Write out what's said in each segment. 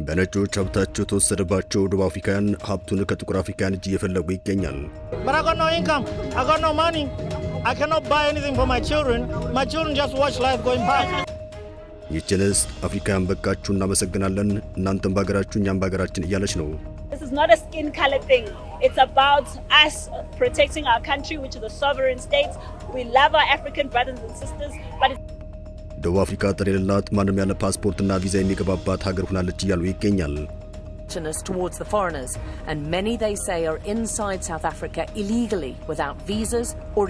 በነጮች ሀብታቸው ተወሰደባቸው ደቡብ አፍሪካውያን ሀብቱን ከጥቁር አፍሪካውያን እጅ እየፈለጉ ይገኛል። But I got no income. I got no money. I cannot buy anything for my children. My children just watch life going by. ይችንስ አፍሪካውያን በቃችሁ እናመሰግናለን እናንተም በአገራችሁ እኛም በአገራችን እያለች ነው። This is not a skin color thing. It's about us protecting our country, which is a sovereign state. We love our African brothers and sisters, but it's ደቡብ አፍሪካ ጥር የሌላት ማንም ያለ ፓስፖርትና ቪዛ የሚገባባት ሀገር ሆናለች እያሉ ይገኛል። Towards the foreigners, and many they say are inside South Africa illegally without visas or.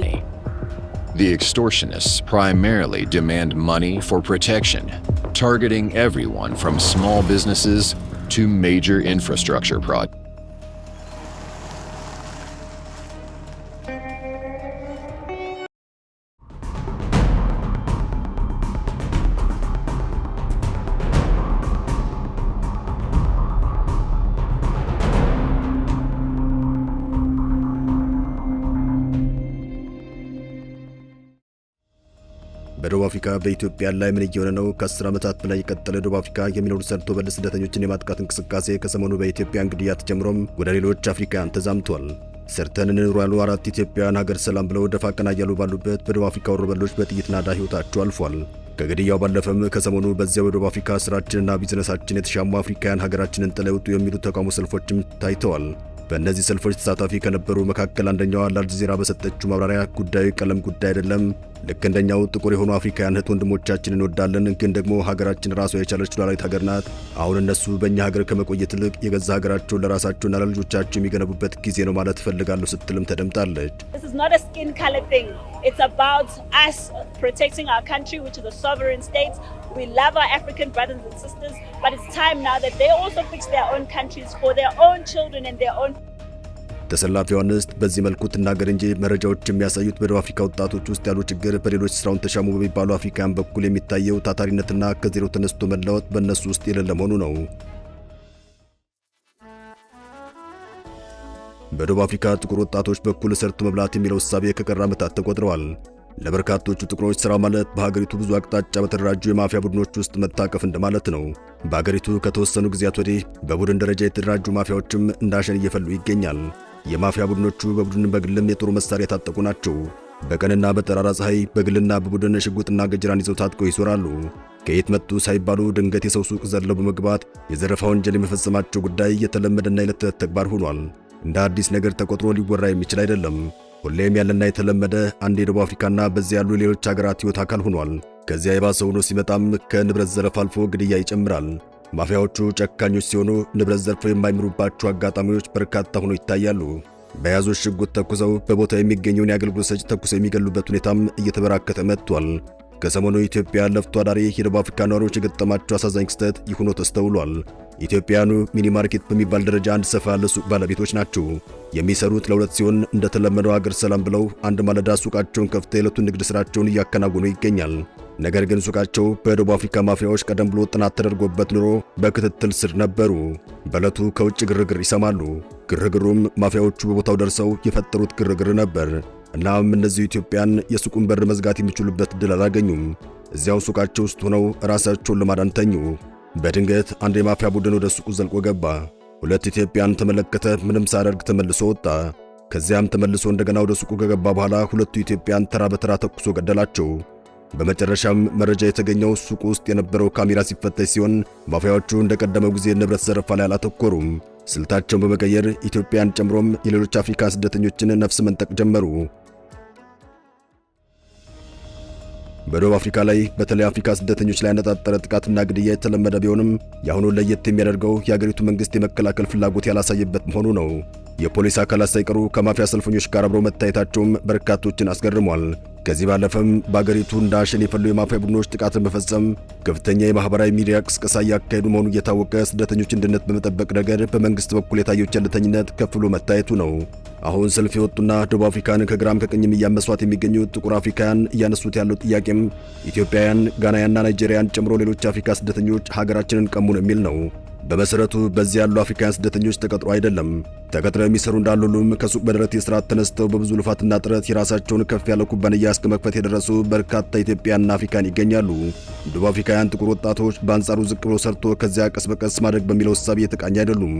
The extortionists primarily demand money for protection, targeting everyone from small businesses to major infrastructure projects. በደቡብ አፍሪካ በኢትዮጵያ ላይ ምን እየሆነ ነው? ከ10 ዓመታት በላይ የቀጠለ ደቡብ አፍሪካ የሚኖሩ ሰርቶ በል ስደተኞችን የማጥቃት እንቅስቃሴ ከሰሞኑ በኢትዮጵያ እንግዲያ ተጀምሮም ወደ ሌሎች አፍሪካውያን ተዛምቷል። ሰርተን እንኑር ያሉ 4 ኢትዮጵያውያን ሀገር ሰላም ብለው ደፋ ቀና እያሉ ባሉበት በደቡብ አፍሪካ ወሮበሎች በጥይት ናዳ ሕይወታቸው አልፏል። ከግድያው ባለፈም ከሰሞኑ በዚያው በደቡብ አፍሪካ ስራችንና ቢዝነሳችን የተሻሙ አፍሪካውያን ሀገራችንን ጥለው ይውጡ የሚሉ ተቃውሞ ሰልፎችም ታይተዋል። በእነዚህ ሰልፎች ተሳታፊ ከነበሩ መካከል አንደኛዋ ለአልጀዚራ በሰጠችው ማብራሪያ ጉዳዩ ቀለም ጉዳይ አይደለም፣ ልክ እንደኛው ጥቁር የሆኑ አፍሪካውያን እህት ወንድሞቻችንን እንወዳለን፣ ግን ደግሞ ሀገራችን ራሷ የቻለች ሉዓላዊት ሀገር ናት። አሁን እነሱ በእኛ ሀገር ከመቆየት ይልቅ የገዛ ሀገራቸውን ለራሳቸውና ለልጆቻቸው የሚገነቡበት ጊዜ ነው ማለት እፈልጋለሁ ስትልም ተደምጣለች። This is not a skin color thing. It's about us protecting our country, which is a sovereign state. We love our African brothers and sisters, but it's time now that they also fix their own countries for their own children and their own. ተሰላፊው አንስት በዚህ መልኩ ትናገር እንጂ መረጃዎች የሚያሳዩት በደቡብ አፍሪካ ወጣቶች ውስጥ ያለው ችግር በሌሎች ስራውን ተሻሙ በሚባሉ አፍሪካውያን በኩል የሚታየው ታታሪነትና ከዜሮ ተነስቶ መለወጥ በእነሱ ውስጥ የሌለ መሆኑ ነው። በደቡብ አፍሪካ ጥቁር ወጣቶች በኩል ሰርቶ መብላት የሚለው እሳቤ ከቀረ ዓመታት ተቆጥረዋል። ለበርካቶቹ ጥቁሮች ሥራ ማለት በሀገሪቱ ብዙ አቅጣጫ በተደራጁ የማፊያ ቡድኖች ውስጥ መታቀፍ እንደማለት ነው። በሀገሪቱ ከተወሰኑ ጊዜያት ወዲህ በቡድን ደረጃ የተደራጁ ማፊያዎችም እንዳሸን እየፈሉ ይገኛል። የማፊያ ቡድኖቹ በቡድን በግልም የጦር መሳሪያ የታጠቁ ናቸው። በቀንና በጠራራ ፀሐይ በግልና በቡድን ሽጉጥና ገጀራን ይዘው ታጥቀው ይዞራሉ። ከየት መጡ ሳይባሉ ድንገት የሰው ሱቅ ዘለው በመግባት የዘረፋ ወንጀል የመፈጸማቸው ጉዳይ የተለመደና የዕለት ተዕለት ተግባር ሆኗል። እንደ አዲስ ነገር ተቆጥሮ ሊወራ የሚችል አይደለም። ሁሌም ያለና የተለመደ አንድ የደቡብ አፍሪካና በዚያ ያሉ ሌሎች ሀገራት ሕይወት አካል ሆኗል። ከዚያ የባሰ ሆኖ ሲመጣም ከንብረት ዘረፍ አልፎ ግድያ ይጨምራል። ማፊያዎቹ ጨካኞች ሲሆኑ ንብረት ዘርፈው የማይምሩባቸው አጋጣሚዎች በርካታ ሆኖ ይታያሉ። በያዙት ሽጉጥ ተኩሰው በቦታው የሚገኘውን የአገልግሎት ሰጪ ተኩሰው የሚገሉበት ሁኔታም እየተበራከተ መጥቷል። ከሰሞኑ ኢትዮጵያ ለፍቶ አዳሪ የደቡብ አፍሪካ ነዋሪዎች የገጠማቸው አሳዛኝ ክስተት ይህ ሆኖ ተስተውሏል። ኢትዮጵያውያኑ ሚኒ ማርኬት በሚባል ደረጃ አንድ ሰፋ ያለ ሱቅ ባለቤቶች ናቸው። የሚሰሩት ለሁለት ሲሆን እንደተለመደው ሀገር ሰላም ብለው አንድ ማለዳ ሱቃቸውን ከፍተው የዕለቱን ንግድ ስራቸውን እያከናወኑ ይገኛል። ነገር ግን ሱቃቸው በደቡብ አፍሪካ ማፊያዎች ቀደም ብሎ ጥናት ተደርጎበት ኑሮ በክትትል ስር ነበሩ። በዕለቱ ከውጭ ግርግር ይሰማሉ። ግርግሩም ማፊያዎቹ በቦታው ደርሰው የፈጠሩት ግርግር ነበር። እናም እነዚህ ኢትዮጵያን የሱቁን በር መዝጋት የሚችሉበት ዕድል አላገኙም። እዚያው ሱቃቸው ውስጥ ሆነው ራሳቸውን ለማዳን ተኙ። በድንገት አንድ የማፊያ ቡድን ወደ ሱቁ ዘልቆ ገባ። 2 ኢትዮጵያን ተመለከተ። ምንም ሳያደርግ ተመልሶ ወጣ። ከዚያም ተመልሶ እንደገና ወደ ሱቁ ከገባ በኋላ 2 ኢትዮጵያን ተራ በተራ ተኩሶ ገደላቸው። በመጨረሻም መረጃ የተገኘው ሱቁ ውስጥ የነበረው ካሜራ ሲፈተሽ ሲሆን ማፊያዎቹ እንደቀደመው ጊዜ ንብረት ዘረፋ ላይ አላተኮሩም። ስልታቸውን በመቀየር ኢትዮጵያን ጨምሮም የሌሎች አፍሪካ ስደተኞችን ነፍስ መንጠቅ ጀመሩ። በደቡብ አፍሪካ ላይ በተለይ አፍሪካ ስደተኞች ላይ ያነጣጠረ ጥቃትና ግድያ የተለመደ ቢሆንም የአሁኑን ለየት የሚያደርገው የአገሪቱ መንግስት የመከላከል ፍላጎት ያላሳየበት መሆኑ ነው። የፖሊስ አካላት ሳይቀሩ ከማፊያ ሰልፈኞች ጋር አብረው መታየታቸውም በርካቶችን አስገርሟል። ከዚህ ባለፈም በአገሪቱ እንዳሸን የፈሉ የማፊያ ቡድኖች ጥቃትን በመፈጸም ከፍተኛ የማህበራዊ ሚዲያ ቅስቀሳ እያካሄዱ መሆኑ እየታወቀ ስደተኞች ደህንነት በመጠበቅ ረገድ በመንግስት በኩል የታየው ቸልተኝነት ከፍ ብሎ መታየቱ ነው። አሁን ሰልፍ የወጡና ደቡብ አፍሪካን ከግራም ከቀኝም እያመሷት የሚገኙ ጥቁር አፍሪካውያን እያነሱት ያለው ጥያቄም ኢትዮጵያውያን፣ ጋናውያንና ናይጄሪያን ጨምሮ ሌሎች አፍሪካ ስደተኞች ሀገራችንን ቀሙን የሚል ነው። በመሰረቱ በዚህ ያሉ አፍሪካውያን ስደተኞች ተቀጥሮ አይደለም። ተቀጥረው የሚሰሩ እንዳሉም ከሱቅ በደረት የሥራ ተነስተው በብዙ ልፋትና ጥረት የራሳቸውን ከፍ ያለ ኩባንያ እስከ መክፈት የደረሱ በርካታ ኢትዮጵያና አፍሪካን ይገኛሉ። ደቡብ አፍሪካውያን ጥቁር ወጣቶች በአንጻሩ ዝቅ ብሎ ሰርቶ ከዚያ ቀስ በቀስ ማድረግ በሚለው እሳቤ የተቃኘ አይደሉም።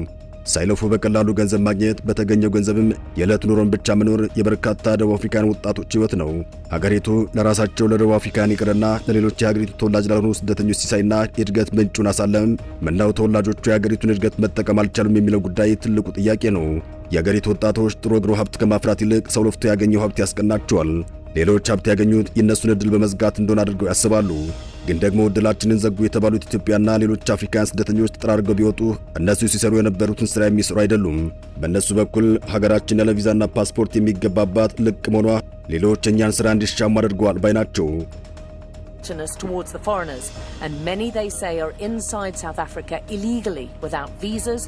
ሳይለፉ በቀላሉ ገንዘብ ማግኘት፣ በተገኘው ገንዘብም የዕለት ኑሮን ብቻ መኖር የበርካታ ደቡብ አፍሪካን ወጣቶች ሕይወት ነው። ሀገሪቱ ለራሳቸው ለደቡብ አፍሪካን ይቅርና ለሌሎች የሀገሪቱ ተወላጅ ላልሆኑ ስደተኞች ሲሳይና የእድገት ምንጩን አሳለም መናው ተወላጆቹ የሀገሪቱን እድገት መጠቀም አልቻሉም የሚለው ጉዳይ ትልቁ ጥያቄ ነው። የሀገሪቱ ወጣቶች ጥሮ ግሮ ሀብት ከማፍራት ይልቅ ሰው ለፍቶ ያገኘው ሀብት ያስቀናቸዋል። ሌሎች ሀብት ያገኙት የእነሱን ዕድል በመዝጋት እንደሆነ አድርገው ያስባሉ። ግን ደግሞ ዕድላችንን ዘጉ የተባሉት ኢትዮጵያና ሌሎች አፍሪካውያን ስደተኞች ተጠራርገው ቢወጡ እነሱ ሲሰሩ የነበሩትን ስራ የሚሰሩ አይደሉም። በእነሱ በኩል ሀገራችን ያለ ቪዛና ፓስፖርት የሚገባባት ልቅ መሆኗ ሌሎች እኛን ስራ እንዲሻሙ አድርገዋል ባይ ናቸው። towards the foreigners, and many they say are inside South Africa illegally without visas.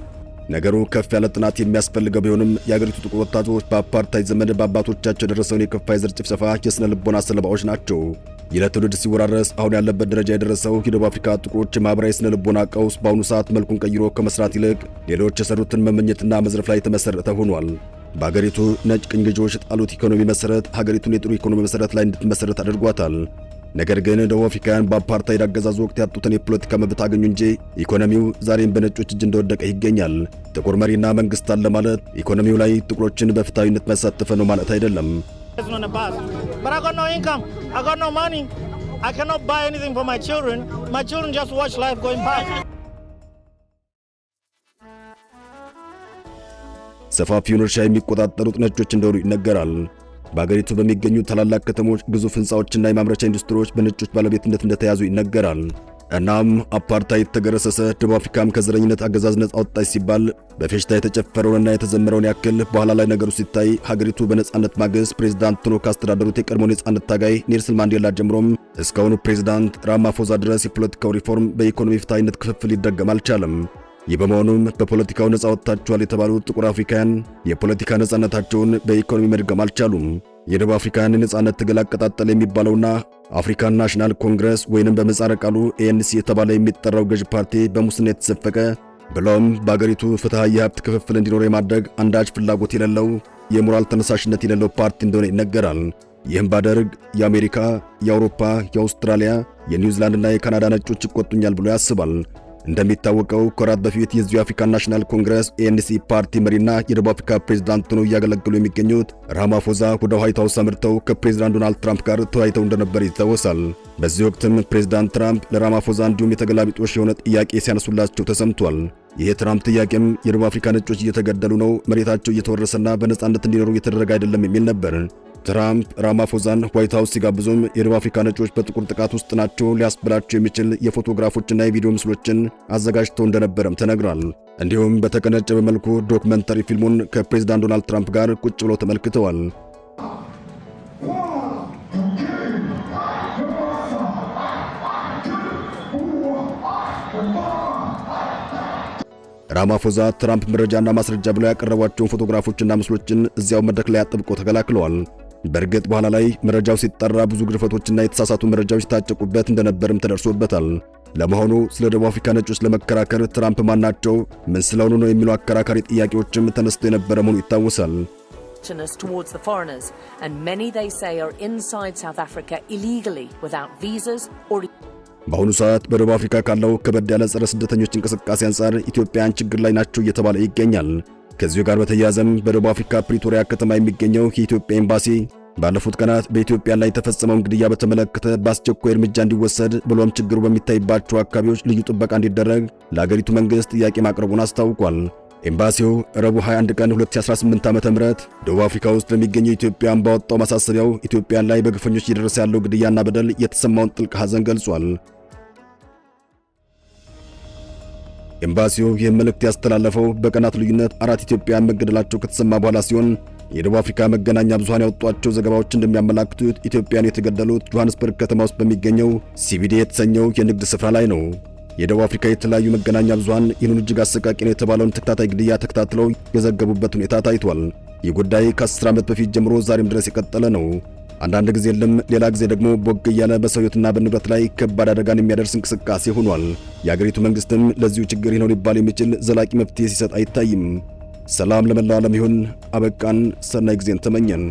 ነገሩ ከፍ ያለ ጥናት የሚያስፈልገው ቢሆንም የአገሪቱ ጥቁር ወጣቶች በአፓርታይድ ዘመን በአባቶቻቸው የደረሰውን የከፋ የዘር ጭፍጨፋ የስነ ልቦና ሰለባዎች ናቸው። ይህ ለትውልድ ሲወራረስ አሁን ያለበት ደረጃ የደረሰው የደቡብ አፍሪካ ጥቁሮች የማህበራዊ ስነ ልቦና ቀውስ በአሁኑ ሰዓት መልኩን ቀይሮ ከመስራት ይልቅ ሌሎች የሰሩትን መመኘትና መዝረፍ ላይ የተመሰረተ ሆኗል። በአገሪቱ ነጭ ቅኝ ገዢዎች የጣሉት ኢኮኖሚ መሰረት ሀገሪቱን የጥሩ ኢኮኖሚ መሰረት ላይ እንድትመሰረት አድርጓታል። ነገር ግን ደቡብ አፍሪካውያን በአፓርታይድ አገዛዝ ወቅት ያጡትን የፖለቲካ መብት አገኙ እንጂ ኢኮኖሚው ዛሬም በነጮች እጅ እንደወደቀ ይገኛል። ጥቁር መሪና መንግስት አለ ማለት ኢኮኖሚው ላይ ጥቁሮችን በፍትሃዊነት መሳተፈ ነው ማለት አይደለም። But I got no income. I got no money. I cannot buy anything for my children. My children just watch life going by. ሰፋፊውን እርሻ የሚቆጣጠሩት ነጮች እንደሆኑ ይነገራል። በአገሪቱ በሚገኙ ታላላቅ ከተሞች ግዙፍ ህንፃዎችና የማምረቻ ኢንዱስትሪዎች በነጮች ባለቤትነት እንደተያዙ ይነገራል። እናም አፓርታይድ ተገረሰሰ፣ ደቡብ አፍሪካም ከዘረኝነት አገዛዝ ነፃ ወጣች ሲባል በፌሽታ የተጨፈረውንና የተዘመረውን ያክል በኋላ ላይ ነገሩ ሲታይ ሀገሪቱ በነፃነት ማግስት ፕሬዝዳንት ሆነው ካስተዳደሩት የቀድሞ ነፃነት ታጋይ ኔልሰን ማንዴላ ጀምሮም እስካሁኑ ፕሬዝዳንት ራማፎዛ ድረስ የፖለቲካው ሪፎርም በኢኮኖሚ ፍትሃዊነት ክፍፍል ሊደገም አልቻለም። ይህ በመሆኑም በፖለቲካው ነፃ ወጥታችኋል የተባሉት ጥቁር አፍሪካውያን የፖለቲካ ነፃነታቸውን በኢኮኖሚ መድገም አልቻሉም። የደቡብ አፍሪካን ነፃነት ትግል አቀጣጠለ የሚባለውና አፍሪካን ናሽናል ኮንግረስ ወይንም በምህጻረ ቃሉ ANC የተባለ የሚጠራው ገዥ ፓርቲ በሙስና የተሰፈቀ ብሎም በአገሪቱ ፍትሃዊ የሀብት ክፍፍል እንዲኖር የማድረግ አንዳች ፍላጎት የሌለው የሞራል ተነሳሽነት የሌለው ፓርቲ እንደሆነ ይነገራል። ይህም ባደርግ የአሜሪካ፣ የአውሮፓ፣ የአውስትራሊያ፣ የኒውዚላንድና የካናዳ ነጮች ይቆጡኛል ብሎ ያስባል። እንደሚታወቀው ከወራት በፊት የዚሁ የአፍሪካን ናሽናል ኮንግረስ ANC ፓርቲ መሪና የደቡብ አፍሪካ ፕሬዝዳንት ሆነው እያገለገሉ የሚገኙት ራማፎዛ ወደ ዋይት ሃውስ አምርተው ከፕሬዝዳንት ዶናልድ ትራምፕ ጋር ተወያይተው እንደነበር ይታወሳል። በዚህ ወቅትም ፕሬዝዳንት ትራምፕ ለራማፎዛ እንዲሁም የተገላቢጦሽ የሆነ ጥያቄ ሲያነሱላቸው ተሰምቷል። ይህ ትራምፕ ጥያቄም የደቡብ አፍሪካ ነጮች እየተገደሉ ነው፣ መሬታቸው እየተወረሰና በነፃነት እንዲኖሩ እየተደረገ አይደለም የሚል ነበር። ትራምፕ ራማፎዛን ዋይት ሃውስ ሲጋብዙም የደቡብ አፍሪካ ነጮች በጥቁር ጥቃት ውስጥ ናቸው ሊያስብላቸው የሚችል የፎቶግራፎችና የቪዲዮ ምስሎችን አዘጋጅተው እንደነበረም ተነግሯል። እንዲሁም በተቀነጨበ መልኩ ዶክመንተሪ ፊልሙን ከፕሬዝዳንት ዶናልድ ትራምፕ ጋር ቁጭ ብለው ተመልክተዋል። ራማፎዛ ትራምፕ መረጃና ማስረጃ ብለው ያቀረቧቸውን ፎቶግራፎችና ምስሎችን እዚያው መድረክ ላይ አጥብቀው ተከላክለዋል። በእርግጥ በኋላ ላይ መረጃው ሲጠራ ብዙ ግርፈቶችና የተሳሳቱ መረጃዎች ታጨቁበት እንደነበርም ተደርሶበታል። ለመሆኑ ስለ ደቡብ አፍሪካ ነጮች ለመከራከር ትራምፕ ማናቸው? ምን ስለሆኑ ነው የሚሉ አከራካሪ ጥያቄዎችም ተነስተው የነበረ መሆኑ ይታወሳል። towards the foreigners, and many they say are inside South Africa illegally without visas or በአሁኑ ሰዓት በደቡብ አፍሪካ ካለው ከበድ ያለ ጸረ ስደተኞች እንቅስቃሴ አንጻር ኢትዮጵያን ችግር ላይ ናቸው እየተባለ ይገኛል። ከዚሁ ጋር በተያያዘም በደቡብ አፍሪካ ፕሪቶሪያ ከተማ የሚገኘው የኢትዮጵያ ኤምባሲ ባለፉት ቀናት በኢትዮጵያ ላይ የተፈጸመውን ግድያ በተመለከተ በአስቸኳይ እርምጃ እንዲወሰድ ብሎም ችግሩ በሚታይባቸው አካባቢዎች ልዩ ጥበቃ እንዲደረግ ለአገሪቱ መንግስት ጥያቄ ማቅረቡን አስታውቋል። ኤምባሲው ረቡዕ 21 ቀን 2018 ዓ.ም ደቡብ አፍሪካ ውስጥ ለሚገኘው ኢትዮጵያን ባወጣው ማሳሰቢያው ኢትዮጵያ ላይ በግፈኞች እየደረሰ ያለው ግድያና በደል የተሰማውን ጥልቅ ሐዘን ገልጿል። ኤምባሲው ይህን መልእክት ያስተላለፈው በቀናት ልዩነት 4 ኢትዮጵያውያን መገደላቸው ከተሰማ በኋላ ሲሆን የደቡብ አፍሪካ መገናኛ ብዙሃን ያወጧቸው ዘገባዎች እንደሚያመላክቱት ኢትዮጵያውያን የተገደሉት ጆሃንስበርግ ከተማ ውስጥ በሚገኘው CBD የተሰኘው የንግድ ስፍራ ላይ ነው። የደቡብ አፍሪካ የተለያዩ መገናኛ ብዙሃን ይህንን እጅግ አሰቃቂ ነው የተባለውን ተከታታይ ግድያ ተከታትለው የዘገቡበት ሁኔታ ታይቷል። ይህ ጉዳይ ከ10 ዓመት በፊት ጀምሮ ዛሬም ድረስ የቀጠለ ነው። አንዳንድ ጊዜ የለም፣ ሌላ ጊዜ ደግሞ ቦግ እያለ በሰው ሕይወትና በንብረት ላይ ከባድ አደጋን የሚያደርስ እንቅስቃሴ ሆኗል። የአገሪቱ መንግስትም ለዚሁ ችግር ነው ሊባል የሚችል ዘላቂ መፍትሄ ሲሰጥ አይታይም። ሰላም ለመላው ዓለም ይሁን። አበቃን። ሰናይ ጊዜን ተመኘን።